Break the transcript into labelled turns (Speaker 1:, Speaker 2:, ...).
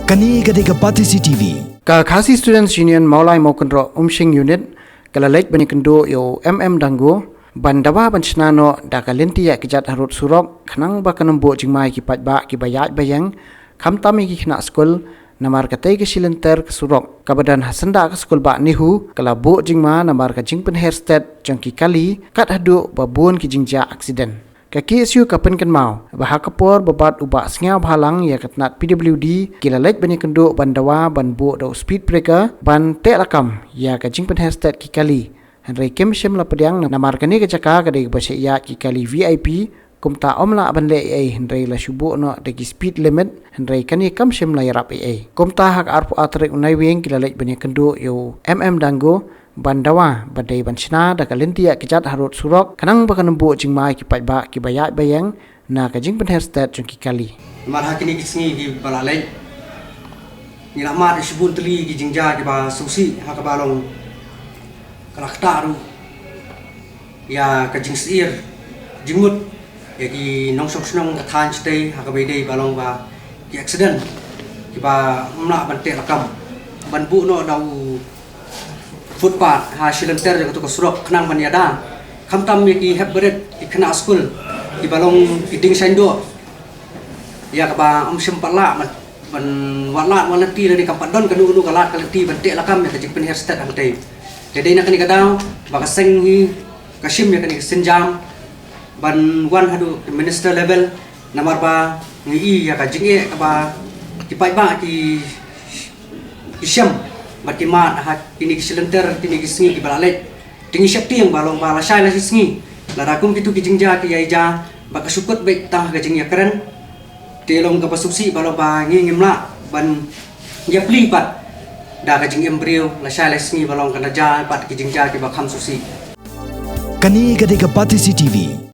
Speaker 1: Kani ketika Pati CTV.
Speaker 2: Ka Khasi Students Union Mawlai Mokondro Umshing Unit kala lek Ïakynduh yo Danggo ban Dawa ban Shna no da kalenti ya kijat harut surok khnang ba kanembo jingmai ki patba ki bayat bayang kham tami ki khna skul namar ka tei ki silenter surok kabadan hasanda ka skul ba nihu kala bo jingma namar ka jingpen hairstat jangki kali kat hadu babun ki jingja accident kaki isu kapen kan mau bahak kapor babat ubak sengau halang ya katnat PWD kila lek Ïakynduh ban Dawa ban bo do speed breaker ban te lakam ya ka jingpen hairstat ki kali Henry Kim Shim la pediang namar kani ke caka kadai bahasa ya ki kali VIP kumta omla ban le ai Henry la shubu no de speed limit Henry kani kam shim la yarap ai kumta hak arpu atrik unai wing kila lek Ïakynduh yo Danggo ban Dawa badai ban Shna da kalentia kijat harut surok kanang bakan nembu jingmai ki patba ki bayat bayang na ka jing pen hairstat jong ki kali
Speaker 3: mar hakini kisngi ki balalai ni ramat shubun tli ki jingja ki ba susi hakabalong kalaktaru ya ka jingsir jingmut ya ki nongsong snong athan stay hakabei balong ba ki accident ki ba mna ban te rakam ban bu no dau Footpath ha silenter jago to surok khnang ban yada khamtam me ki hebret ki khna school ki balong ki ding saindo ya ka ba sim pala ban walat walati dari kampadon kanu kalat kalati ban te lakam ya ka jing pen hairstat ang te jadi nak ni kadang baka seng hi kasim ya kani senjam ban wan hadu minister level namar ba ngi ya ka jinge ka ba ki pai ba ki isyam matimat ha kini silenter kini kisngi ki balalet tingi syakti yang balong bala syai la singi la rakum kitu ki jingja ki yaija baka sukut baik tah ka jing ya keren telong ka pasupsi balong ba ngi ngimla ban ya pli pat da ka jing embrio la syai la singi balong kana ja pat ki jingja ki ba kham susi
Speaker 1: Kani ketika Pati CTV.